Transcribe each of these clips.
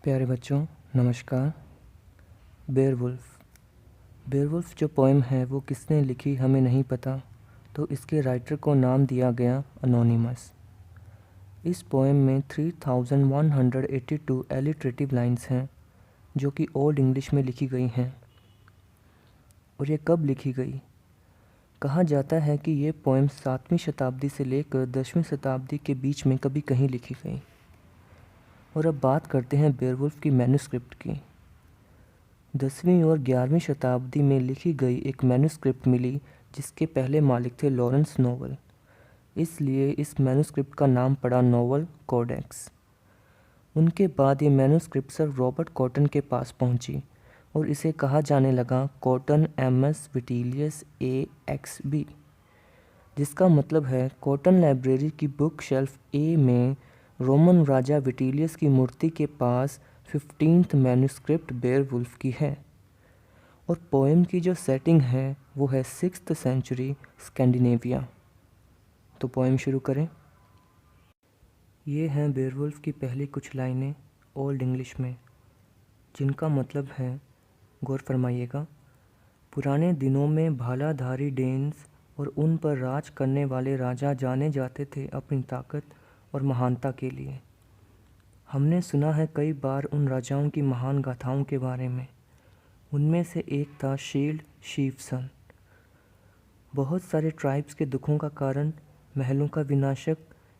प्यारे बच्चों, नमस्कार। बेयरवुल्फ जो पोएम है वो किसने लिखी हमें नहीं पता, तो इसके राइटर को नाम दिया गया अनोनिमस। इस पोएम में 3182 एलिट्रेटिव लाइंस हैं जो कि ओल्ड इंग्लिश में लिखी गई हैं। और ये कब लिखी गई? कहा जाता है कि ये पोएम 7वीं शताब्दी से लेकर 10वीं शताब्दी के बीच में कभी कहीं लिखी गई। और अब बात करते हैं बेयरवुल्फ की मैन्युस्क्रिप्ट की। 10वीं और 11वीं शताब्दी में लिखी गई एक मैन्युस्क्रिप्ट मिली जिसके पहले मालिक थे लॉरेंस नोवल, इसलिए इस मैन्युस्क्रिप्ट का नाम पड़ा नोवल कोडेक्स। उनके बाद ये मैन्युस्क्रिप्ट सर रॉबर्ट कॉटन के पास पहुंची और इसे कहा जाने लगा कॉटन एमएस विटिलियस AXB, जिसका मतलब है कॉटन लाइब्रेरी की बुक शेल्फ ए में रोमन राजा विटिलियस की मूर्ति के पास 15th मैन्युस्क्रिप्ट बेयरवुल्फ की है। और पोएम की जो सेटिंग है वो है 6th सेंचुरी स्कैंडिनेविया। तो पोएम शुरू करें। ये हैं बेयरवुल्फ की पहली कुछ लाइनें ओल्ड इंग्लिश में, जिनका मतलब है, गौर फरमाइएगा, पुराने दिनों में भालाधारी डेन्स और उन पर राज करने वाले राजा जाने जाते थे अपनी ताकत और महानता के लिए। हमने सुना है कई बार उन राजाओं की महान गाथाओं के बारे में। उनमें से एक था शील्ड शीफसन, बहुत सारे ट्राइब्स के दुखों का कारण, महलों का विनाशक,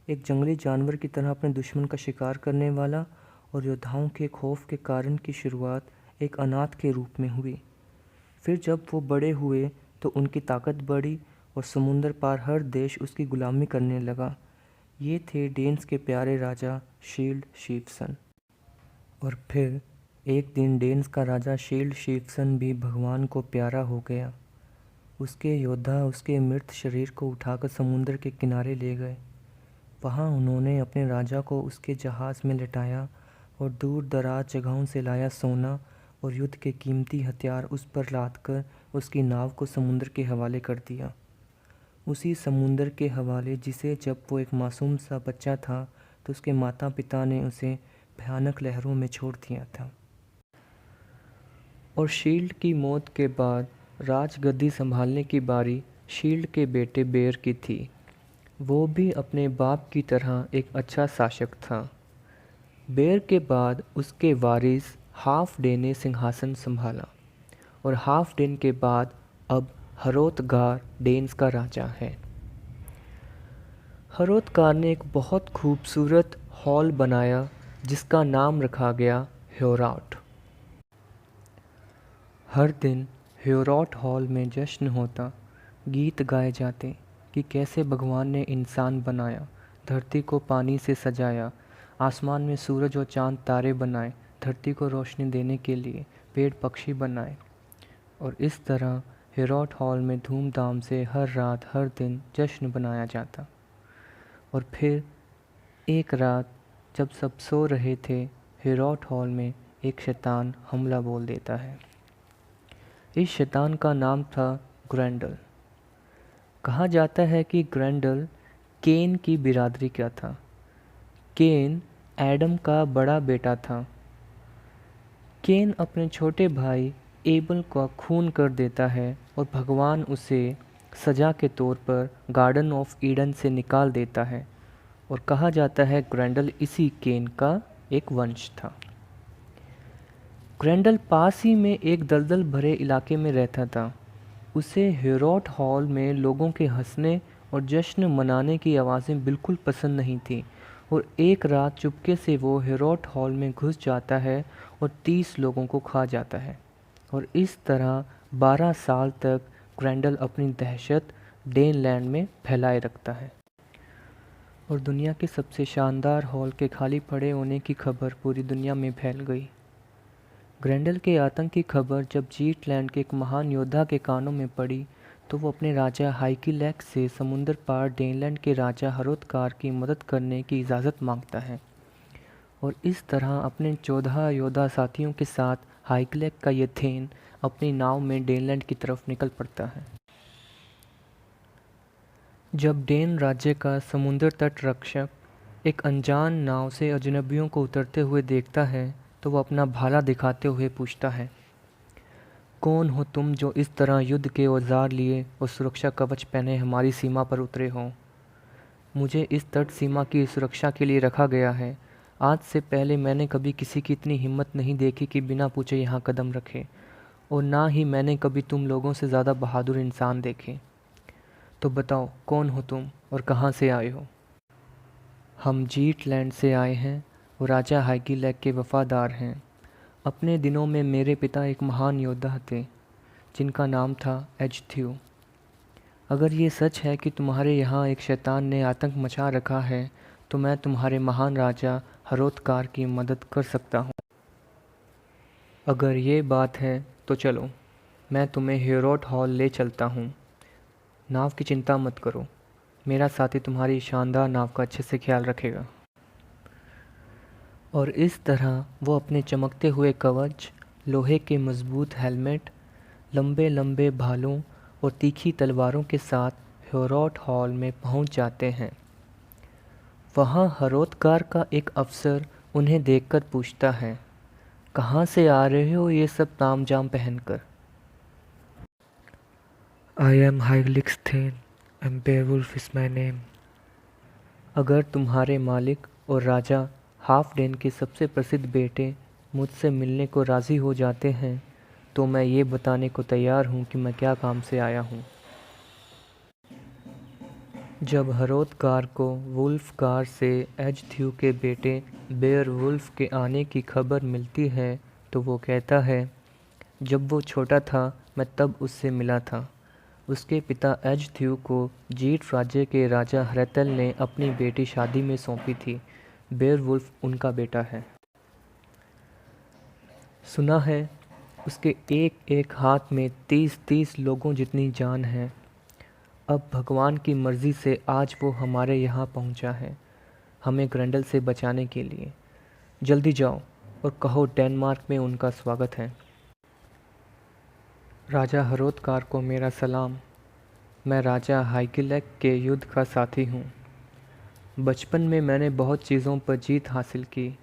एक जंगली जानवर की तरह अपने दुश्मन का शिकार करने वाला, और योद्धाओं के खौफ के कारण की शुरुआत एक अनाथ के रूप में हुई। फिर जब वो बड़े हुए तो उनकी ताकत बढ़ी और समुंदर पार हर देश उसकी गुलामी करने लगा। ये थे डेन्स के प्यारे राजा शील्ड शीफसन। और फिर एक दिन डेन्स का राजा शील्ड शीफसन भी भगवान को प्यारा हो गया। उसके योद्धा उसके मृत शरीर को उठाकर समुंदर के किनारे ले गए। वहाँ उन्होंने अपने राजा को उसके जहाज़ में लिटाया और दूर दराज जगहों से लाया सोना और युद्ध के कीमती हथियार उस पर लाद कर उसकी नाव को समुंदर के हवाले कर दिया। उसी समुंदर के हवाले जिसे जब वो एक मासूम सा बच्चा था तो उसके माता पिता ने उसे भयानक लहरों में छोड़ दिया था। और शील्ड की मौत के बाद राजगद्दी संभालने की बारी शील्ड के बेटे बेयर की थी। वो भी अपने बाप की तरह एक अच्छा शासक था। बेयर के बाद उसके वारिस हाफ डे ने सिंहासन संभाला और हाफ डेन के बाद अब हरोथगार डेन्स का राजा है। हरोथगार ने एक बहुत खूबसूरत हॉल बनाया जिसका नाम रखा गया ह्योराट। हर दिन ह्योराट हॉल में जश्न होता, गीत गाए जाते कि कैसे भगवान ने इंसान बनाया, धरती को पानी से सजाया, आसमान में सूरज और चांद तारे बनाए, धरती को रोशनी देने के लिए पेड़ पक्षी बनाए। और इस तरह ह्योराट हॉल में धूमधाम से हर रात हर दिन जश्न बनाया जाता। और फिर एक रात जब सब सो रहे थे, ह्योराट हॉल में एक शैतान हमला बोल देता है। इस शैतान का नाम था ग्रेंडल। कहा जाता है कि ग्रेंडल केन की बिरादरी का था। केन एडम का बड़ा बेटा था। केन अपने छोटे भाई एबल का खून कर देता है और भगवान उसे सज़ा के तौर पर गार्डन ऑफ ईडन से निकाल देता है। और कहा जाता है ग्रेंडल इसी केन का एक वंश था। ग्रेंडल पास ही में एक दलदल भरे इलाके में रहता था। उसे ह्योराट हॉल में लोगों के हंसने और जश्न मनाने की आवाज़ें बिल्कुल पसंद नहीं थीं। और एक रात चुपके से वो ह्योराट हॉल में घुस जाता है और 30 लोगों को खा जाता है। और इस तरह 12 साल तक ग्रेंडल अपनी दहशत डेनलैंड में फैलाए रखता है। और दुनिया के सबसे शानदार हॉल के खाली पड़े होने की खबर पूरी दुनिया में फैल गई। ग्रेंडल के आतंक की खबर जब जीटलैंड के एक महान योद्धा के कानों में पड़ी तो वो अपने राजा हाइकिलैक से समुंदर पार डेनलैंड के राजा हरोथगार की मदद करने की इजाज़त मांगता है। और इस तरह अपने 14 योद्धा साथियों के साथ हाइकिलैक का येथेन अपनी नाव में डेनलैंड की तरफ निकल पड़ता है। जब डेन राज्य का समुद्र तट रक्षक एक अनजान नाव से अजनबियों को उतरते हुए देखता है तो वो अपना भाला दिखाते हुए पूछता है, कौन हो तुम जो इस तरह युद्ध के औजार लिए और सुरक्षा कवच पहने हमारी सीमा पर उतरे हो? मुझे इस तट सीमा की सुरक्षा के लिए रखा गया है। आज से पहले मैंने कभी किसी की इतनी हिम्मत नहीं देखी कि बिना पूछे यहाँ कदम रखे, और ना ही मैंने कभी तुम लोगों से ज़्यादा बहादुर इंसान देखे। तो बताओ, कौन हो तुम और कहाँ से आए हो? हम जीट लैंड से आए हैं और राजा हाइगीलैग के वफ़ादार हैं। अपने दिनों में मेरे पिता एक महान योद्धा थे जिनका नाम था एजथ्यू। अगर ये सच है कि तुम्हारे यहाँ एक शैतान ने आतंक मचा रखा है, तो मैं तुम्हारे महान राजा हरोत्कार की मदद कर सकता हूँ। अगर ये बात है तो चलो, मैं तुम्हें हेरोट हॉल ले चलता हूँ। नाव की चिंता मत करो, मेरा साथी तुम्हारी शानदार नाव का अच्छे से ख्याल रखेगा। और इस तरह वो अपने चमकते हुए कवच, लोहे के मजबूत हेलमेट, लंबे लंबे भालों और तीखी तलवारों के साथ हेरोट हॉल में पहुंच जाते हैं। वहाँ हरोत्कार का एक अफसर उन्हें देखकर पूछता है, कहाँ से आ रहे हो ये सब तामझाम पहनकर? I am Hygelix Thane and Beowulf is my name। अगर तुम्हारे मालिक और राजा हाफडेन के सबसे प्रसिद्ध बेटे मुझसे मिलने को राज़ी हो जाते हैं, तो मैं ये बताने को तैयार हूँ कि मैं क्या काम से आया हूँ। जब हरोत्कार को वुल्फगार से एजथ्यू के बेटे बेयरवुल्फ के आने की खबर मिलती है, तो वो कहता है, जब वो छोटा था मैं तब उससे मिला था। उसके पिता एजथ्यू को जीट राज्य के राजा हरेतल ने अपनी बेटी शादी में सौंपी थी। बेयरवुल्फ उनका बेटा है। सुना है उसके एक एक हाथ में 30-30 लोगों जितनी जान है। अब भगवान की मर्ज़ी से आज वो हमारे यहाँ पहुँचा है, हमें ग्रेंडल से बचाने के लिए। जल्दी जाओ और कहो डेनमार्क में उनका स्वागत है। राजा हरोत्कार को मेरा सलाम। मैं राजा हाइगीलैग के युद्ध का साथी हूँ। बचपन में मैंने बहुत चीज़ों पर जीत हासिल की,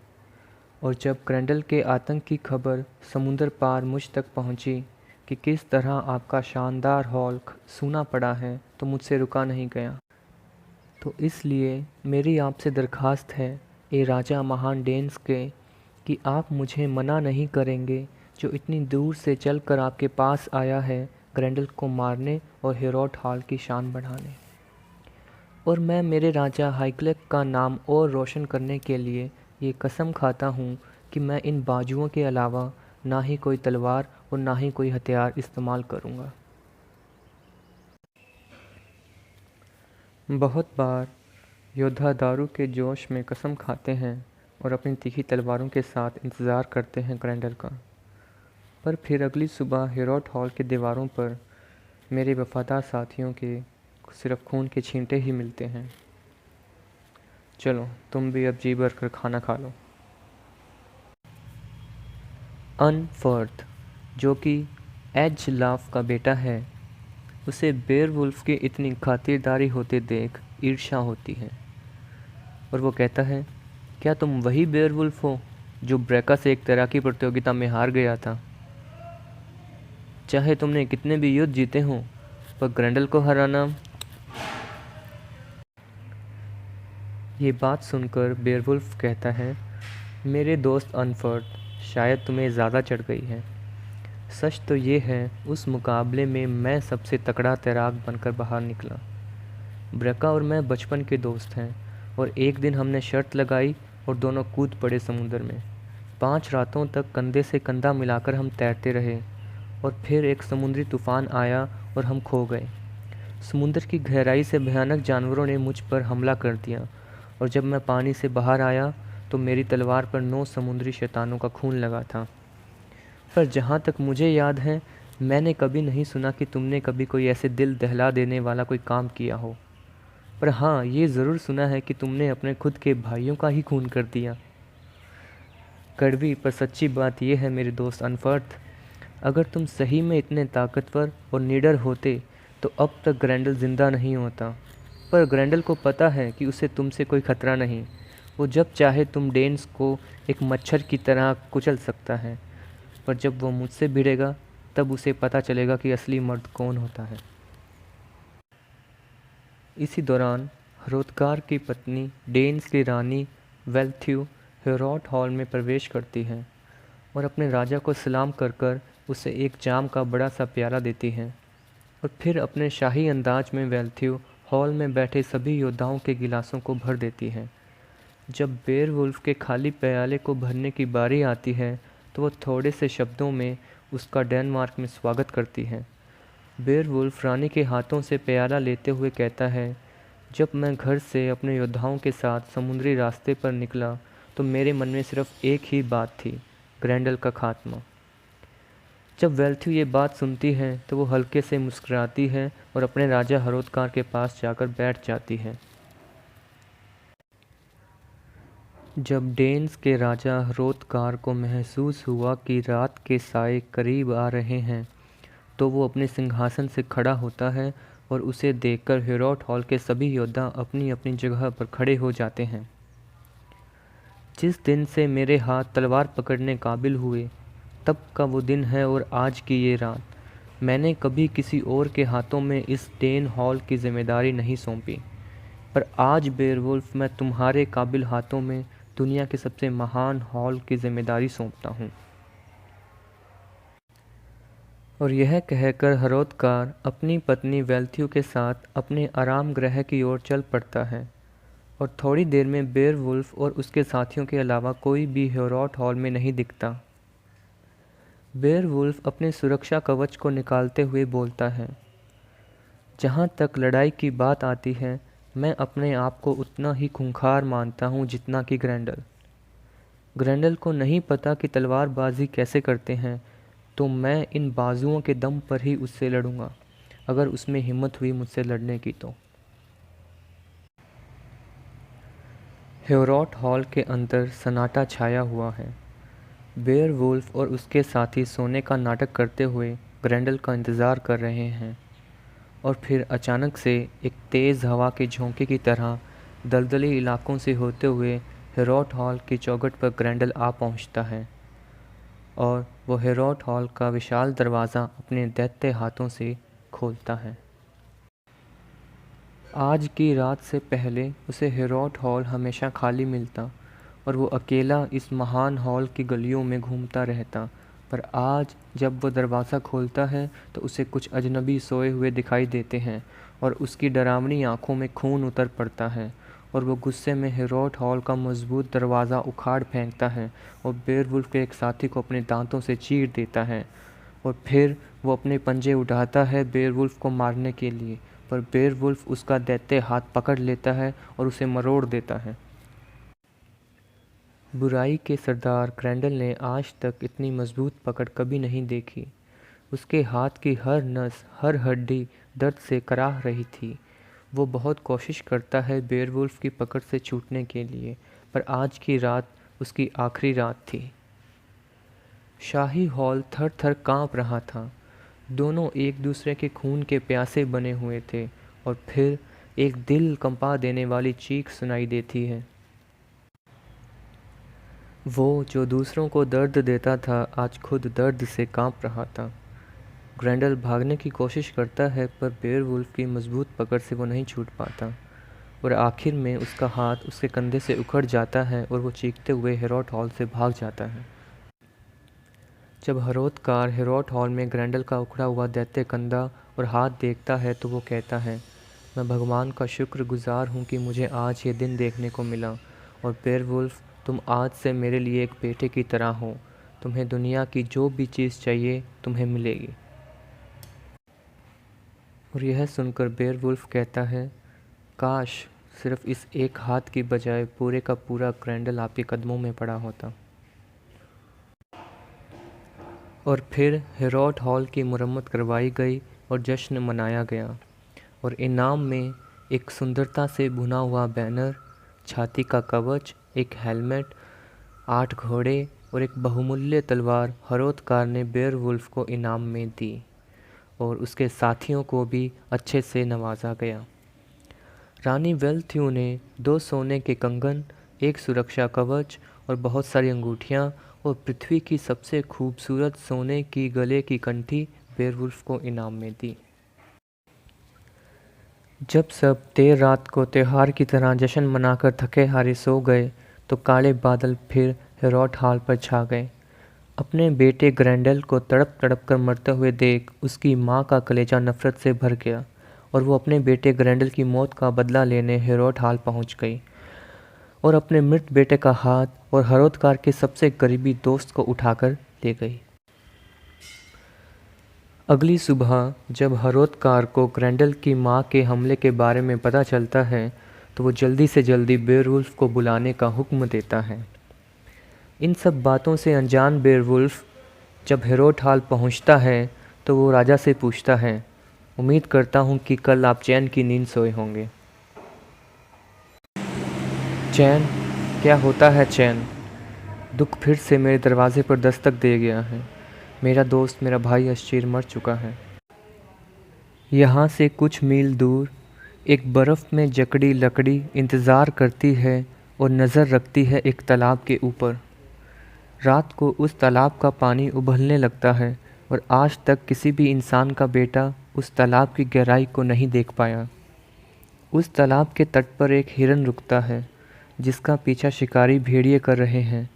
और जब ग्रेंडल के आतंक की खबर समुंदर पार मुझ तक पहुँची कि किस तरह आपका शानदार हॉल सूना पड़ा है, तो मुझसे रुका नहीं गया। तो इसलिए मेरी आपसे दरख्वास्त है, ए राजा महान डेन्स के, कि आप मुझे मना नहीं करेंगे जो इतनी दूर से चलकर आपके पास आया है ग्रेंडल को मारने और हेरोट हॉल की शान बढ़ाने। और मैं मेरे राजा हाइगीलैग का नाम और रोशन करने के लिए ये कसम खाता हूँ कि मैं इन बाजुओं के अलावा ना ही कोई तलवार और ना ही कोई हथियार इस्तेमाल करूँगा। बहुत बार योद्धा दारू के जोश में कसम खाते हैं और अपनी तीखी तलवारों के साथ इंतज़ार करते हैं ग्रेंडल का, पर फिर अगली सुबह हेरोट हॉल के दीवारों पर मेरे वफ़ादार साथियों के सिर्फ खून के छींटे ही मिलते हैं। चलो, तुम भी अब जी भर कर खाना खा लो। अनफर्थ, जो कि एजलाफ का बेटा है, उसे बेयरवुल्फ की इतनी खातिरदारी होते देख ईर्ष्या होती है, और वो कहता है, क्या तुम वही बेयरवुल्फ हो जो ब्रेका से एक तैराकी प्रतियोगिता में हार गया था? चाहे तुमने कितने भी युद्ध जीते हों, पर ग्रेंडल को हराना। ये बात सुनकर बेयरवुल्फ कहता है, मेरे दोस्त अनफर्थ, शायद तुम्हें ज़्यादा चढ़ गई है। सच तो ये है, उस मुकाबले में मैं सबसे तगड़ा तैराक बनकर बाहर निकला। ब्रेका और मैं बचपन के दोस्त हैं, और एक दिन हमने शर्त लगाई और दोनों कूद पड़े समुंदर में। 5 रातों तक कंधे से कंधा मिलाकर हम तैरते रहे, और फिर एक समुद्री तूफ़ान आया और हम खो गए। समुंदर की गहराई से भयानक जानवरों ने मुझ पर हमला कर दिया, और जब मैं पानी से बाहर आया तो मेरी तलवार पर 9 समुद्री शैतानों का खून लगा था। पर जहाँ तक मुझे याद है, मैंने कभी नहीं सुना कि तुमने कभी कोई ऐसे दिल दहला देने वाला कोई काम किया हो। पर हाँ, ये ज़रूर सुना है कि तुमने अपने खुद के भाइयों का ही खून कर दिया। कड़वी पर सच्ची बात यह है मेरे दोस्त अनफर्थ, अगर तुम सही में इतने ताकतवर और निडर होते तो अब तक ग्रेंडल ज़िंदा नहीं होता। पर ग्रेंडल को पता है कि उसे तुमसे कोई ख़तरा नहीं, वो जब चाहे तुम डेन्स को एक मच्छर की तरह कुचल सकता है, पर जब वो मुझसे भिड़ेगा तब उसे पता चलेगा कि असली मर्द कौन होता है। इसी दौरान हरोदकार की पत्नी डेन्स की रानी वेल्थ्यू हेरोट हॉल में प्रवेश करती है और अपने राजा को सलाम कर कर उसे एक जाम का बड़ा सा प्याला देती है और फिर अपने शाही अंदाज में वेल्थ्यू हॉल में बैठे सभी योद्धाओं के गिलासों को भर देती है। जब बेयरवुल्फ के खाली प्याले को भरने की बारी आती है तो वो थोड़े से शब्दों में उसका डेनमार्क में स्वागत करती है। बेयरवुल्फ रानी के हाथों से प्याला लेते हुए कहता है, जब मैं घर से अपने योद्धाओं के साथ समुद्री रास्ते पर निकला तो मेरे मन में सिर्फ एक ही बात थी, ग्रेंडल का खात्मा। जब वेल्थ्यू ये बात सुनती है तो वो हल्के से मुस्कुराती है और अपने राजा हरोदकार के पास जाकर बैठ जाती है। जब डेन्स के राजा हरोदकार को महसूस हुआ कि रात के साए करीब आ रहे हैं तो वो अपने सिंहासन से खड़ा होता है और उसे देखकर हेरोट हॉल के सभी योद्धा अपनी अपनी जगह पर खड़े हो जाते हैं। जिस दिन से मेरे हाथ तलवार पकड़ने काबिल हुए तब का वो दिन है और आज की ये रात। मैंने कभी किसी और के हाथों में इस डेन हॉल की जिम्मेदारी नहीं सौंपी, पर आज बेयरवुल्फ मैं तुम्हारे काबिल हाथों में दुनिया के सबसे महान हॉल की जिम्मेदारी सौंपता हूँ। और यह कहकर हरोदकार अपनी पत्नी वेल्थ्यू के साथ अपने आराम गृह की ओर चल पड़ता है और थोड़ी देर में बेयरवुल्फ और उसके साथियों के अलावा कोई भी हेरोट हॉल में नहीं दिखता। बेयरवुल्फ अपने सुरक्षा कवच को निकालते हुए बोलता है, जहाँ तक लड़ाई की बात आती है मैं अपने आप को उतना ही खूंखार मानता हूँ जितना कि ग्रेंडल। ग्रेंडल को नहीं पता कि तलवारबाजी कैसे करते हैं, तो मैं इन बाजुओं के दम पर ही उससे लड़ूंगा, अगर उसमें हिम्मत हुई मुझसे लड़ने की तो। हेरोट हॉल के अंदर सन्नाटा छाया हुआ है। बेयरवुल्फ और उसके साथी सोने का नाटक करते हुए ग्रेंडल का इंतज़ार कर रहे हैं और फिर अचानक से एक तेज़ हवा के झोंके की तरह दलदली इलाकों से होते हुए हेरोट हॉल की चौखट पर ग्रेंडल आ पहुंचता है और वो हेरोट हॉल का विशाल दरवाज़ा अपने दैत्य हाथों से खोलता है। आज की रात से पहले उसे हेरोट हॉल हमेशा खाली मिलता और वो अकेला इस महान हॉल की गलियों में घूमता रहता, पर आज जब वो दरवाज़ा खोलता है तो उसे कुछ अजनबी सोए हुए दिखाई देते हैं और उसकी डरावनी आंखों में खून उतर पड़ता है और वो गुस्से में हेरोट हॉल का मजबूत दरवाज़ा उखाड़ फेंकता है और बेयरवुल्फ के एक साथी को अपने दांतों से चीर देता है और फिर वो अपने पंजे उठाता है बेयरवुल्फ को मारने के लिए, पर बेयरवुल्फ उसका दैत्य हाथ पकड़ लेता है और उसे मरोड़ देता है। बुराई के सरदार ग्रेंडल ने आज तक इतनी मजबूत पकड़ कभी नहीं देखी। उसके हाथ की हर नस, हर हड्डी दर्द से कराह रही थी। वो बहुत कोशिश करता है बेयरवुल्फ की पकड़ से छूटने के लिए, पर आज की रात उसकी आखिरी रात थी। शाही हॉल थर थर काँप रहा था। दोनों एक दूसरे के खून के प्यासे बने हुए थे और फिर एक दिल कंपा देने वाली चीख सुनाई देती है। वो जो दूसरों को दर्द देता था आज खुद दर्द से काँप रहा था। ग्रेंडल भागने की कोशिश करता है पर बेयरवुल्फ की मजबूत पकड़ से वो नहीं छूट पाता और आखिर में उसका हाथ उसके कंधे से उखड़ जाता है और वो चीखते हुए हेरोट हॉल से भाग जाता है। जब हरोदकार हेरोट हॉल में ग्रेंडल का उखड़ा हुआ दैत्य कंधा और हाथ देखता है तो वो कहता है, मैं भगवान का शुक्रगुजार हूँ कि मुझे आज ये दिन देखने को मिला और बेयरवुल्फ तुम आज से मेरे लिए एक बेटे की तरह हो। तुम्हें दुनिया की जो भी चीज़ चाहिए तुम्हें मिलेगी। और यह सुनकर बेयरवुल्फ कहता है, काश सिर्फ इस एक हाथ की बजाय पूरे का पूरा ग्रेंडल आपके कदमों में पड़ा होता। और फिर हेरोट हॉल की मुरम्मत करवाई गई और जश्न मनाया गया और इनाम में एक सुंदरता से भुना हुआ बैनर, छाती का कवच, एक हेलमेट, 8 घोड़े और एक बहुमूल्य तलवार हरोदकार ने बेयरवुल्फ को इनाम में दी और उसके साथियों को भी अच्छे से नवाजा गया। रानी वेल्थ्यू ने 2 सोने के कंगन, एक सुरक्षा कवच और बहुत सारी अंगूठियाँ और पृथ्वी की सबसे खूबसूरत सोने की गले की कंठी बेयरवुल्फ को इनाम में दी। जब सब देर रात को त्योहार की तरह जश्न मनाकर थके हारे सो गए तो काले बादल फिर हेरोट हॉल पर छा गए। अपने बेटे ग्रैंडल को तड़प तड़प कर मरते हुए देख उसकी माँ का कलेजा नफरत से भर गया और वो अपने बेटे ग्रैंडल की मौत का बदला लेने हेरोट हॉल पहुँच गई और अपने मृत बेटे का हाथ और हरोदकार के सबसे करीबी दोस्त को उठाकर ले गई। अगली सुबह जब हरोदकार को ग्रैंडल की माँ के हमले के बारे में पता चलता है तो वो जल्दी से जल्दी बेयरवुल्फ को बुलाने का हुक्म देता है। इन सब बातों से अनजान बेयरवुल्फ जब हेरोट हॉल पहुंचता है तो वो राजा से पूछता है, उम्मीद करता हूँ कि कल आप चैन की नींद सोए होंगे। चैन? क्या होता है चैन? दुख फिर से मेरे दरवाजे पर दस्तक दे गया है। मेरा दोस्त, मेरा भाई अशचीर मर चुका है। यहाँ से कुछ मील दूर एक बर्फ़ में जकड़ी लकड़ी इंतज़ार करती है और नज़र रखती है एक तालाब के ऊपर। रात को उस तालाब का पानी उबलने लगता है और आज तक किसी भी इंसान का बेटा उस तालाब की गहराई को नहीं देख पाया। उस तालाब के तट पर एक हिरन रुकता है जिसका पीछा शिकारी भेड़िए कर रहे हैं,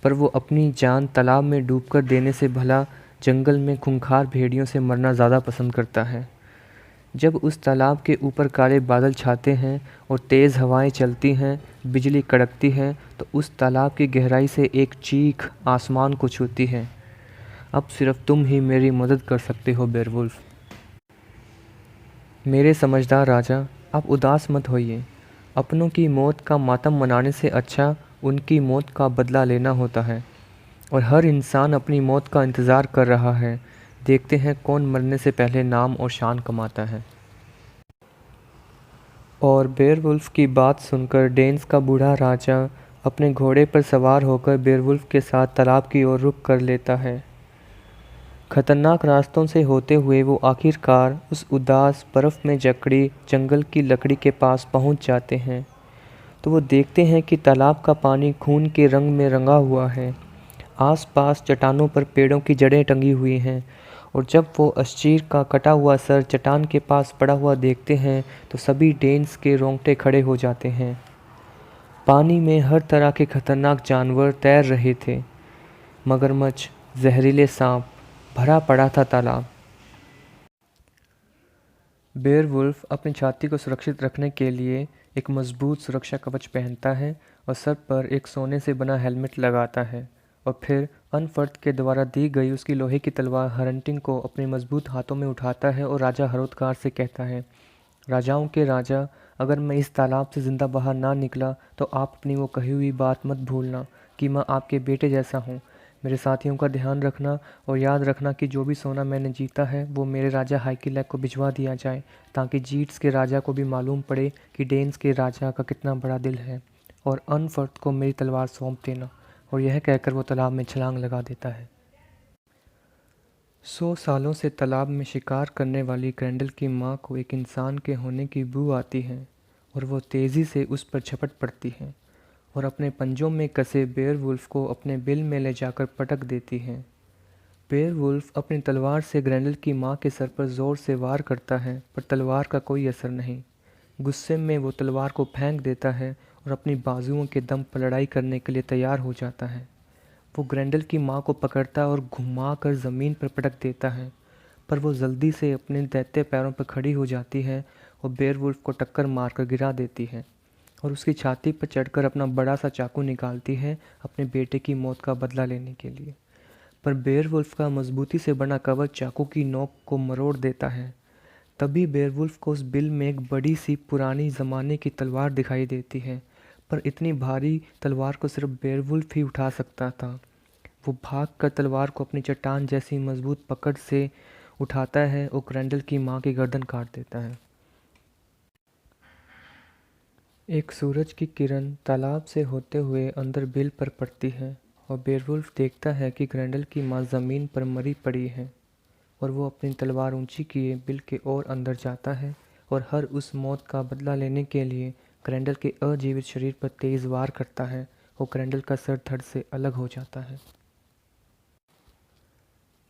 पर वो अपनी जान तालाब में डूबकर देने से भला जंगल में खूंखार भेड़ियों से मरना ज़्यादा पसंद करता है। जब उस तालाब के ऊपर काले बादल छाते हैं और तेज़ हवाएं चलती हैं, बिजली कड़कती है तो उस तालाब की गहराई से एक चीख आसमान को छूती है, अब सिर्फ तुम ही मेरी मदद कर सकते हो बेयरवुल्फ। मेरे समझदार राजा, आप उदास मत होइए। अपनों की मौत का मातम मनाने से अच्छा उनकी मौत का बदला लेना होता है और हर इंसान अपनी मौत का इंतज़ार कर रहा है। देखते हैं कौन मरने से पहले नाम और शान कमाता है। और बेयरवुल्फ की बात सुनकर डेन्स का बूढ़ा राजा अपने घोड़े पर सवार होकर बेयरवुल्फ के साथ तालाब की ओर रुख कर लेता है। खतरनाक रास्तों से होते हुए वो आखिरकार उस उदास बर्फ़ में जकड़ी जंगल की लकड़ी के पास पहुंच जाते हैं तो वो देखते हैं कि तालाब का पानी खून के रंग में रंगा हुआ है। आसपास चट्टानों पर पेड़ों की जड़ें टंगी हुई हैं और जब वो अशचीर का कटा हुआ सर चट्टान के पास पड़ा हुआ देखते हैं तो सभी डेन्स के रोंगटे खड़े हो जाते हैं। पानी में हर तरह के खतरनाक जानवर तैर रहे थे। मगरमच्छ, जहरीले सांप, भरा पड़ा था तालाब। बेयरवुल्फ अपनी छाती को सुरक्षित रखने के लिए एक मजबूत सुरक्षा कवच पहनता है और सर पर एक सोने से बना हेलमेट लगाता है और फिर अनफर्ट के द्वारा दी गई उसकी लोहे की तलवार हरंटिंग को अपने मजबूत हाथों में उठाता है और राजा हरोदकार से कहता है, राजाओं के राजा, अगर मैं इस तालाब से ज़िंदा बाहर ना निकला तो आप अपनी वो कही हुई बात मत भूलना कि मैं आपके बेटे जैसा हूँ। मेरे साथियों का ध्यान रखना और याद रखना कि जो भी सोना मैंने जीता है वो मेरे राजा हाइकिलैक को भिजवा दिया जाए ताकि जीट्स के राजा को भी मालूम पड़े कि डेन्स के राजा का कितना बड़ा दिल है। और अनफर्ट को मेरी तलवार सौंप देना। और यह कहकर वो तालाब में छलांग लगा देता है। 100 सालों से तालाब में शिकार करने वाली ग्रैंडल की माँ को एक इंसान के होने की बू आती है और वो तेज़ी से उस पर झपट पड़ती है और अपने पंजों में कसे बेयरवुल्फ को अपने बिल में ले जाकर पटक देती है। बेयरवुल्फ अपनी तलवार से ग्रैंडल की माँ के सर पर ज़ोर से वार करता है पर तलवार का कोई असर नहीं। गुस्से में वो तलवार को फेंक देता है और अपनी बाजुओं के दम पर लड़ाई करने के लिए तैयार हो जाता है। वो ग्रैंडल की माँ को पकड़ता और घुमा कर ज़मीन पर पटक देता है, पर वो जल्दी से अपने दैत्य पैरों पर खड़ी हो जाती है और बेयरवुल्फ को टक्कर मारकर गिरा देती है और उसकी छाती पर चढ़कर अपना बड़ा सा चाकू निकालती है अपने बेटे की मौत का बदला लेने के लिए। पर बेयरवुल्फ का मजबूती से बना कवच चाकू की नोक को मरोड़ देता है। तभी बेयरवुल्फ को उस बिल में एक बड़ी सी पुरानी ज़माने की तलवार दिखाई देती है, पर इतनी भारी तलवार को सिर्फ बेयरवुल्फ ही उठा सकता था। वो भागकर तलवार को अपनी चट्टान जैसी मजबूत पकड़ से उठाता है और ग्रैंडल की माँ की गर्दन काट देता है। एक सूरज की किरण तालाब से होते हुए अंदर बिल पर पड़ती है और बेयरवुल्फ देखता है कि ग्रैंडल की माँ ज़मीन पर मरी पड़ी है और वो अपनी तलवार ऊंची किए बिल के और अंदर जाता है और हर उस मौत का बदला लेने के लिए ग्रेंडल के अजीवित शरीर पर तेज वार करता है और ग्रेंडल का सर धड़ से अलग हो जाता है।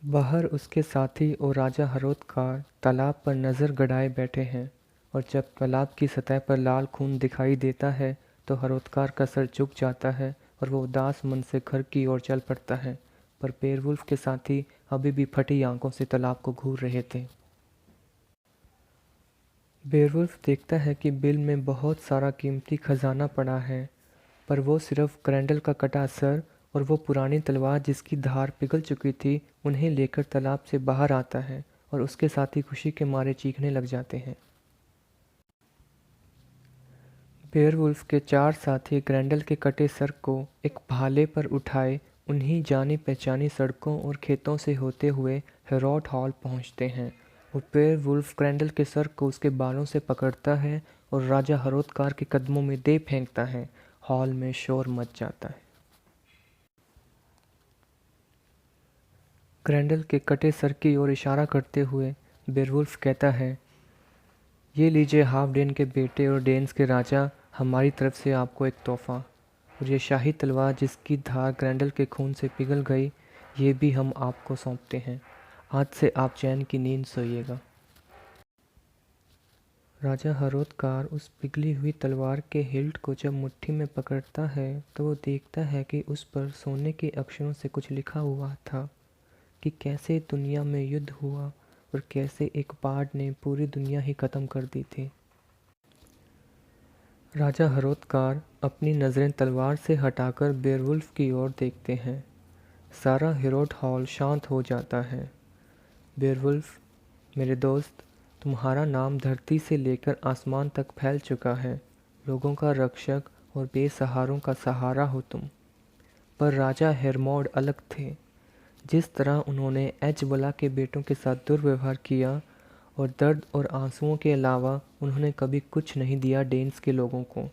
बाहर उसके साथी और राजा हरोत्कार तालाब पर नज़र गड़ाए बैठे हैं और जब तालाब की सतह पर लाल खून दिखाई देता है तो हरोत्कार का सर झुक जाता है और वो उदास मन से घर की ओर चल पड़ता है, पर बेवुल्फ के साथी अभी भी फटी आंखों से तालाब को घूर रहे थे। बेवुल्फ देखता है कि बिल में बहुत सारा कीमती खजाना पड़ा है, पर वो सिर्फ ग्रेंडल का कटा सर और वो पुरानी तलवार जिसकी धार पिघल चुकी थी उन्हें लेकर तालाब से बाहर आता है और उसके साथी खुशी के मारे चीखने लग जाते हैं। बेवुल्फ के 4 साथी ग्रेंडल के कटे सर को एक भाले पर उठाए उन्हीं जानी पहचानी सड़कों और खेतों से होते हुए हेरोड हॉल पहुंचते हैं और बेवुल्फ ग्रेंडल के सर को उसके बालों से पकड़ता है और राजा हरोत्कार के कदमों में दे फेंकता है। हॉल में शोर मच जाता है। ग्रेंडल के कटे सर की ओर इशारा करते हुए बेवुल्फ कहता है, ये लीजिए हाफ डेन के बेटे और डेन्स के राजा, हमारी तरफ से आपको एक तोहफा, और ये शाही तलवार जिसकी धार ग्रेंडल के खून से पिघल गई, ये भी हम आपको सौंपते हैं। आज से आप चैन की नींद सोइएगा। राजा हरोत्कार उस पिघली हुई तलवार के हिल्ट को जब मुट्ठी में पकड़ता है तो वो देखता है कि उस पर सोने के अक्षरों से कुछ लिखा हुआ था कि कैसे दुनिया में युद्ध हुआ और कैसे एक बाढ़ ने पूरी दुनिया ही ख़त्म कर दी थी। राजा हरोत्कार अपनी नज़रें तलवार से हटाकर बेवुल्फ की ओर देखते हैं। सारा हेरोड हॉल शांत हो जाता है। बेवुल्फ, मेरे दोस्त, तुम्हारा नाम धरती से लेकर आसमान तक फैल चुका है। लोगों का रक्षक और बेसहारों का सहारा हो तुम। पर राजा हेरमोड अलग थे। जिस तरह उन्होंने एजबला के बेटों के साथ दुर्व्यवहार किया और दर्द और आंसुओं के अलावा उन्होंने कभी कुछ नहीं दिया डेन्स के लोगों को।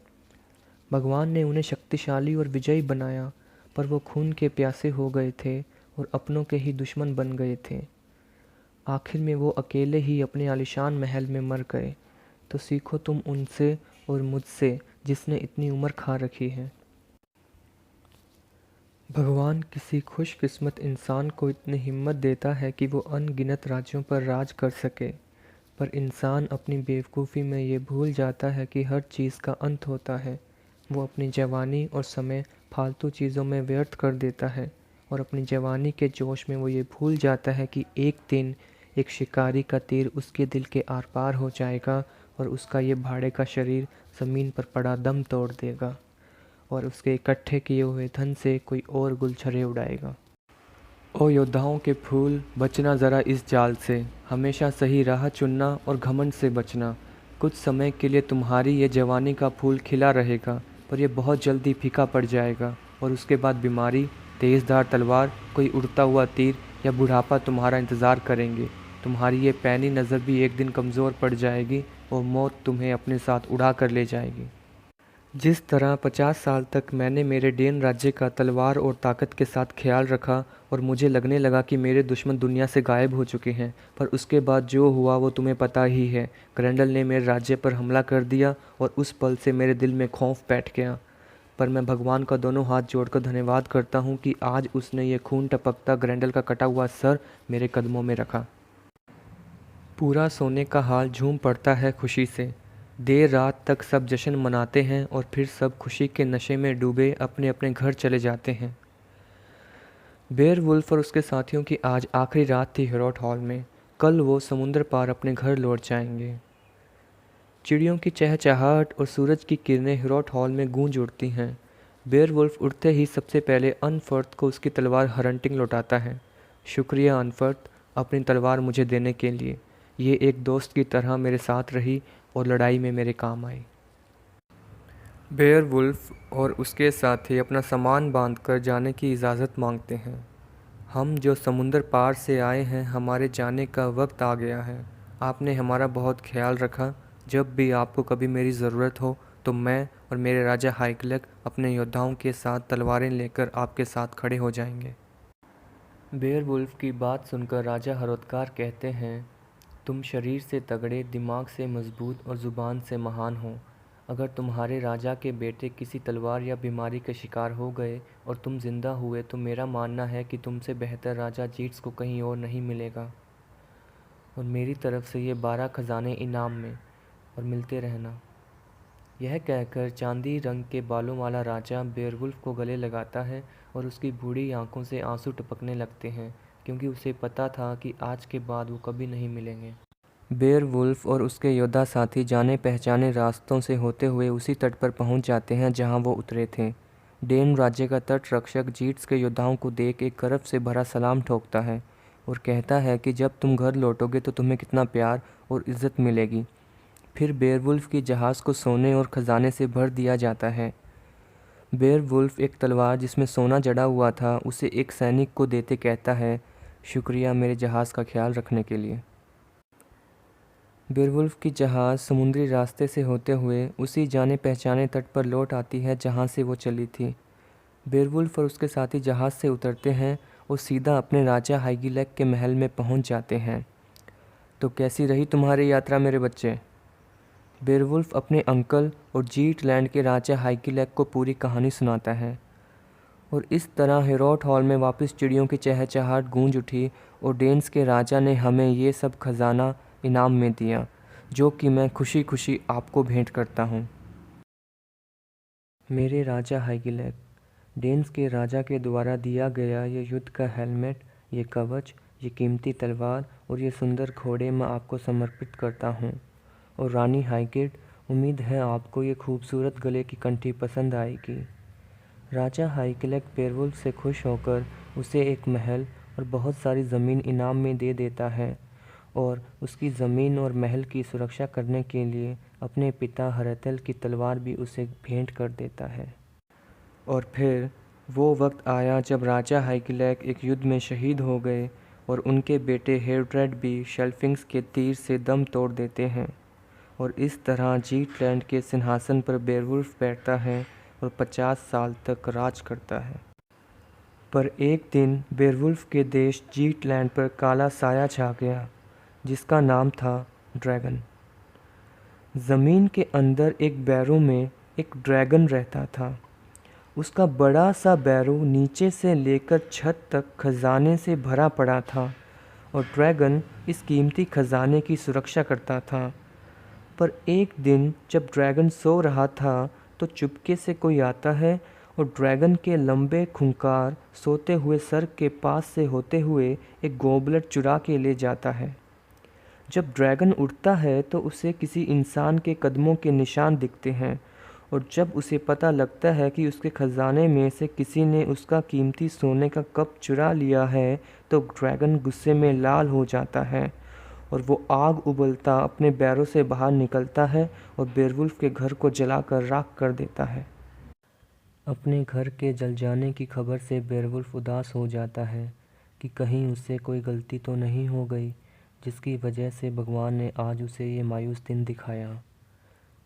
भगवान ने उन्हें शक्तिशाली और विजयी बनाया, पर वो खून के प्यासे हो गए थे और अपनों के ही दुश्मन बन गए थे। आखिर में वो अकेले ही अपने आलीशान महल में मर गए। तो सीखो तुम उनसे और मुझसे जिसने इतनी उम्र खा रखी है। भगवान किसी खुशकिस्मत इंसान को इतनी हिम्मत देता है कि वो अनगिनत राज्यों पर राज कर सके, पर इंसान अपनी बेवकूफ़ी में ये भूल जाता है कि हर चीज़ का अंत होता है। वो अपनी जवानी और समय फालतू चीज़ों में व्यर्थ कर देता है और अपनी जवानी के जोश में वो ये भूल जाता है कि एक दिन एक शिकारी का तीर उसके दिल के आर पार हो जाएगा और उसका ये भाड़े का शरीर ज़मीन पर पड़ा दम तोड़ देगा और उसके इकट्ठे किए हुए धन से कोई और गुलछरे उड़ाएगा। ओ योद्धाओं के फूल, बचना ज़रा इस जाल से, हमेशा सही राह चुनना और घमंड से बचना। कुछ समय के लिए तुम्हारी ये जवानी का फूल खिला रहेगा, पर यह बहुत जल्दी फीका पड़ जाएगा और उसके बाद बीमारी, तेज़धार तलवार, कोई उड़ता हुआ तीर या बुढ़ापा तुम्हारा इंतज़ार करेंगे। तुम्हारी ये पैनी नज़र भी एक दिन कमज़ोर पड़ जाएगी और मौत तुम्हें अपने साथ उड़ा कर ले जाएगी। जिस तरह 50 साल तक मैंने मेरे डेन राज्य का तलवार और ताकत के साथ ख्याल रखा और मुझे लगने लगा कि मेरे दुश्मन दुनिया से गायब हो चुके हैं, पर उसके बाद जो हुआ वो तुम्हें पता ही है। ग्रेंडल ने मेरे राज्य पर हमला कर दिया और उस पल से मेरे दिल में खौफ बैठ गया। पर मैं भगवान का दोनों हाथ जोड़कर धन्यवाद करता हूँ कि आज उसने ये खून टपकता ग्रेंडल का कटा हुआ सर मेरे कदमों में रखा। पूरा सोने का हाल झूम पड़ता है खुशी से। देर रात तक सब जश्न मनाते हैं और फिर सब खुशी के नशे में डूबे अपने अपने घर चले जाते हैं। बेवुल्फ और उसके साथियों की आज आखिरी रात थी हेरोड हॉल में। कल वो समुद्र पार अपने घर लौट जाएंगे। चिड़ियों की चहचहाहट और सूरज की किरणें हेरोड हॉल में गूंज उठती हैं। बेवुल्फ उठते ही सबसे पहले अनफर्थ को उसकी तलवार हरंटिंग लौटाता है। शुक्रिया अनफर्थ, अपनी तलवार मुझे देने के लिए। ये एक दोस्त की तरह मेरे साथ रही और लड़ाई में मेरे काम आई। बेवुल्फ और उसके साथी अपना सामान बांधकर जाने की इजाज़त मांगते हैं। हम जो समुंदर पार से आए हैं, हमारे जाने का वक्त आ गया है। आपने हमारा बहुत ख्याल रखा। जब भी आपको कभी मेरी ज़रूरत हो तो मैं और मेरे राजा हाइग्लक अपने योद्धाओं के साथ तलवारें लेकर आपके साथ खड़े हो जाएंगे। बेवुल्फ की बात सुनकर राजा हरोत्कार कहते हैं, तुम शरीर से तगड़े, दिमाग से मजबूत और ज़ुबान से महान हो। अगर तुम्हारे राजा के बेटे किसी तलवार या बीमारी के शिकार हो गए और तुम जिंदा हुए तो मेरा मानना है कि तुमसे बेहतर राजा जीट्स को कहीं और नहीं मिलेगा। और मेरी तरफ से ये 12 खजाने इनाम में, और मिलते रहना। यह कहकर चांदी रंग के बालों वाला राजा बेयरवुल्फ को गले लगाता है और उसकी बूढ़ी आंखों से आंसू टपकने लगते हैं, क्योंकि उसे पता था कि आज के बाद वो कभी नहीं मिलेंगे। बेयरवुल्फ और उसके योद्धा साथी जाने पहचाने रास्तों से होते हुए उसी तट पर पहुंच जाते हैं जहां वो उतरे थे। डेन राज्य का तट रक्षक जीट्स के योद्धाओं को देख एक गर्व से भरा सलाम ठोकता है और कहता है कि जब तुम घर लौटोगे तो तुम्हें कितना प्यार और इज्जत मिलेगी। फिर बेयरवुल्फ की जहाज़ को सोने और खजाने से भर दिया जाता है। बेयरवुल्फ एक तलवार जिसमें सोना जड़ा हुआ था उसे एक सैनिक को देते कहता है, शुक्रिया मेरे जहाज़ का ख्याल रखने के लिए। बेयरवुल्फ की जहाज़ समुद्री रास्ते से होते हुए उसी जाने पहचाने तट पर लौट आती है जहां से वो चली थी। बेयरवुल्फ और उसके साथी जहाज़ से उतरते हैं और सीधा अपने राजा हाइगीलैक के महल में पहुंच जाते हैं। तो कैसी रही तुम्हारी यात्रा मेरे बच्चे? बेयरवुल्फ अपने अंकल और जीट लैंड के राजा हाइगीलैक को पूरी कहानी सुनाता है। और इस तरह हेरोट हॉल में वापस चिड़ियों की चहचहाट गूंज उठी और डेन्स के राजा ने हमें ये सब खजाना इनाम में दिया, जो कि मैं खुशी खुशी आपको भेंट करता हूँ। मेरे राजा हाइगीलैक, डेन्स के राजा के द्वारा दिया गया ये युद्ध का हेलमेट, ये कवच, ये कीमती तलवार और ये सुंदर घोड़े मैं आपको समर्पित करता हूँ। और रानी हाइगिड, उम्मीद है आपको ये खूबसूरत गले की कंठी पसंद आएगी। राजा हाइगीलैक बेयरवुल्फ से खुश होकर उसे एक महल और बहुत सारी ज़मीन इनाम में दे देता है और उसकी ज़मीन और महल की सुरक्षा करने के लिए अपने पिता हरेथल की तलवार भी उसे भेंट कर देता है। और फिर वो वक्त आया जब राजा हाइगीलैक एक युद्ध में शहीद हो गए और उनके बेटे हेरड्रेड भी शेल्फिंग्स के तीर से दम तोड़ देते हैं। और इस तरह जीटलैंड के सिंहासन पर बेयरवुल्फ बैठता है और 50 साल तक राज करता है। पर एक दिन बेयरवुल्फ के देश जीटलैंड पर काला साया छा गया, जिसका नाम था ड्रैगन। ज़मीन के अंदर एक बैरो में एक ड्रैगन रहता था। उसका बड़ा सा बैरो नीचे से लेकर छत तक खजाने से भरा पड़ा था और ड्रैगन इस कीमती खजाने की सुरक्षा करता था। पर एक दिन जब ड्रैगन सो रहा था तो चुपके से कोई आता है और ड्रैगन के लंबे खूंखार सोते हुए सर के पास से होते हुए एक गोबलेट चुरा के ले जाता है। जब ड्रैगन उठता है तो उसे किसी इंसान के कदमों के निशान दिखते हैं और जब उसे पता लगता है कि उसके खजाने में से किसी ने उसका कीमती सोने का कप चुरा लिया है तो ड्रैगन गुस्से में लाल हो जाता है और वो आग उबलता अपने बैरों से बाहर निकलता है और बेयरवुल्फ के घर को जलाकर राख कर देता है। अपने घर के जल जाने की खबर से बेयरवुल्फ उदास हो जाता है कि कहीं उससे कोई गलती तो नहीं हो गई जिसकी वजह से भगवान ने आज उसे ये मायूस दिन दिखाया।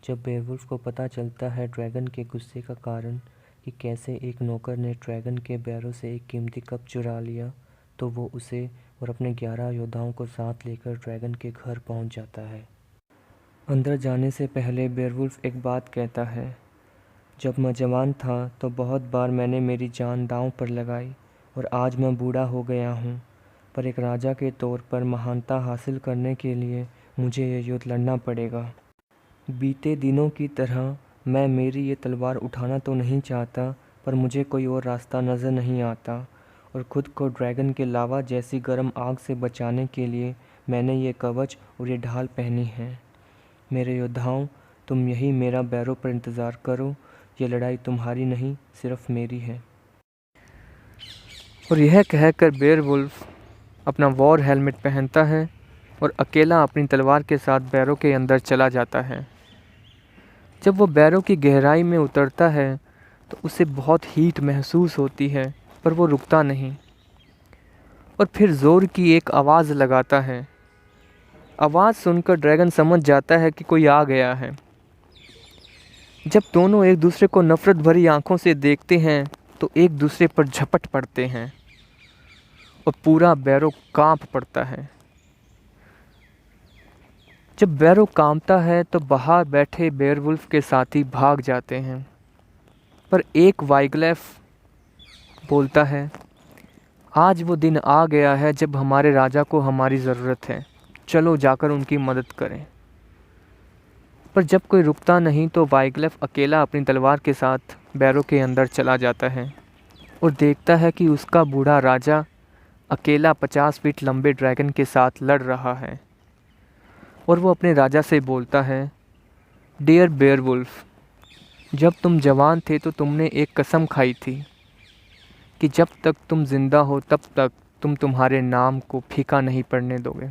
जब बेयरवुल्फ को पता चलता है ड्रैगन के गुस्से का कारण कि कैसे एक नौकर ने ड्रैगन के बैरों से एक कीमती कप चुरा लिया, तो वो उसे और अपने 11 योद्धाओं को साथ लेकर ड्रैगन के घर पहुंच जाता है। अंदर जाने से पहले बेयरवुल्फ एक बात कहता है, जब मैं जवान था तो बहुत बार मैंने मेरी जान दांव पर लगाई और आज मैं बूढ़ा हो गया हूँ, पर एक राजा के तौर पर महानता हासिल करने के लिए मुझे ये युद्ध लड़ना पड़ेगा। बीते दिनों की तरह मैं मेरी ये तलवार उठाना तो नहीं चाहता, पर मुझे कोई और रास्ता नज़र नहीं आता और ख़ुद को ड्रैगन के लावा जैसी गर्म आग से बचाने के लिए मैंने ये कवच और ये ढाल पहनी है। मेरे योद्धाओं, तुम यही मेरा बैरों पर इंतज़ार करो, ये लड़ाई तुम्हारी नहीं सिर्फ मेरी है। और यह कहकर बेयरवुल्फ अपना वॉर हेलमेट पहनता है और अकेला अपनी तलवार के साथ बैरों के अंदर चला जाता है। जब वो बैरों की गहराई में उतरता है तो उसे बहुत हीट महसूस होती है, पर वो रुकता नहीं और फिर ज़ोर की एक आवाज़ लगाता है। आवाज़ सुनकर ड्रैगन समझ जाता है कि कोई आ गया है। जब दोनों एक दूसरे को नफ़रत भरी आंखों से देखते हैं तो एक दूसरे पर झपट पड़ते हैं और पूरा बैरो कांप पड़ता है। जब बैरो कांपता है तो बाहर बैठे बेयरवुल्फ के साथी भाग जाते हैं, पर एक वाइगलैफ बोलता है, आज वो दिन आ गया है जब हमारे राजा को हमारी ज़रूरत है, चलो जाकर उनकी मदद करें। पर जब कोई रुकता नहीं तो वाइगलैफ अकेला अपनी तलवार के साथ बैरो के अंदर चला जाता है और देखता है कि उसका बूढ़ा राजा अकेला 50 फीट लंबे ड्रैगन के साथ लड़ रहा है। और वो अपने राजा से बोलता है, डियर बेयरवुल्फ, जब तुम जवान थे तो तुमने एक कसम खाई थी कि जब तक तुम जिंदा हो तब तक तुम तुम्हारे नाम को फीका नहीं पड़ने दोगे।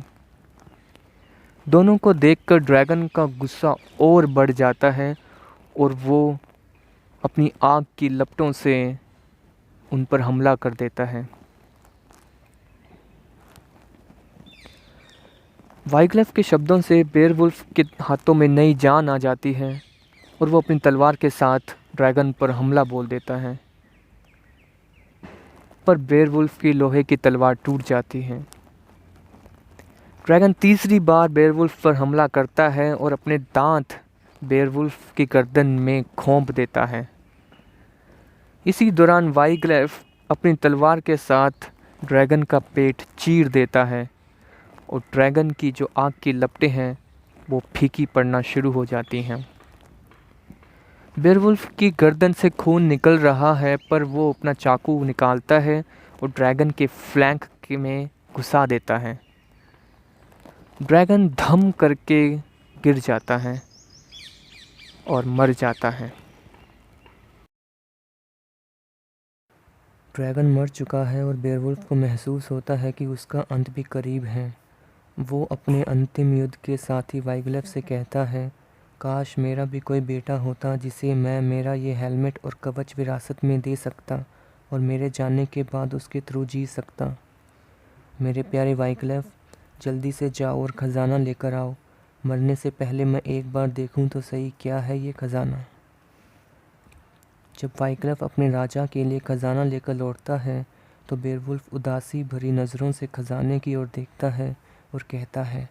दोनों को देखकर ड्रैगन का गुस्सा और बढ़ जाता है और वो अपनी आग की लपटों से उन पर हमला कर देता है। वाइगलैफ के शब्दों से बेयरवुल्फ के हाथों में नई जान आ जाती है और वो अपनी तलवार के साथ ड्रैगन पर हमला बोल देता है, पर बेयरवुल्फ की लोहे की तलवार टूट जाती है। ड्रैगन तीसरी बार बेयरवुल्फ पर हमला करता है और अपने दांत बेयरवुल्फ की गर्दन में घोंप देता है। इसी दौरान वाइगलैफ अपनी तलवार के साथ ड्रैगन का पेट चीर देता है और ड्रैगन की जो आग की लपटें हैं वो फीकी पड़ना शुरू हो जाती हैं। बेयरवुल्फ की गर्दन से खून निकल रहा है, पर वो अपना चाकू निकालता है और ड्रैगन के फ्लैंक में घुसा देता है। ड्रैगन धम करके गिर जाता है और मर जाता है। ड्रैगन मर चुका है और बेयरवुल्फ को महसूस होता है कि उसका अंत भी करीब है। वो अपने अंतिम युद्ध के साथी वाइगलैफ से कहता है, काश मेरा भी कोई बेटा होता जिसे मैं मेरा ये हेलमेट और कवच विरासत में दे सकता और मेरे जाने के बाद उसके थ्रू जी सकता। मेरे प्यारे वाइगलैफ, जल्दी से जाओ और ख़जाना लेकर आओ। मरने से पहले मैं एक बार देखूं तो सही क्या है ये ख़जाना। जब वाइगलैफ अपने राजा के लिए ख़जाना लेकर लौटता है तो बेयरवुल्फ उदासी भरी नज़रों से ख़जाने की ओर देखता है और कहता है,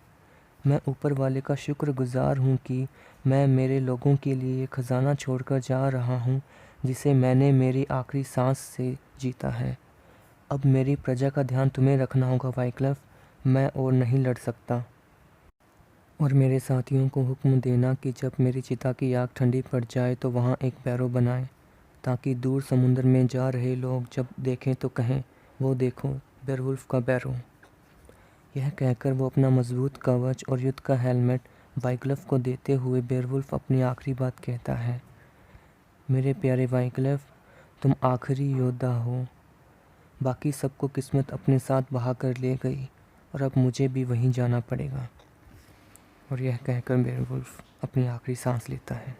मैं ऊपर वाले का शुक्रगुजार हूँ कि मैं मेरे लोगों के लिए ख़जाना छोड़कर जा रहा हूँ जिसे मैंने मेरी आखिरी सांस से जीता है। अब मेरी प्रजा का ध्यान तुम्हें रखना होगा वाइगलैफ, मैं और नहीं लड़ सकता। और मेरे साथियों को हुक्म देना कि जब मेरी चिता की आग ठंडी पड़ जाए तो वहाँ एक बैरो बनाएं, ताकि दूर समुद्र में जा रहे लोग जब देखें तो कहें, वो देखो बेयरवुल्फ का बैरो। यह कहकर वो अपना मजबूत कवच और युद्ध का हेलमेट वाइगलैफ को देते हुए बेयरवुल्फ अपनी आखिरी बात कहता है, मेरे प्यारे वाइगलैफ, तुम आखिरी योद्धा हो। बाकी सबको किस्मत अपने साथ बहा कर ले गई और अब मुझे भी वहीं जाना पड़ेगा। और यह कहकर बेयरवुल्फ अपनी आखिरी सांस लेता है।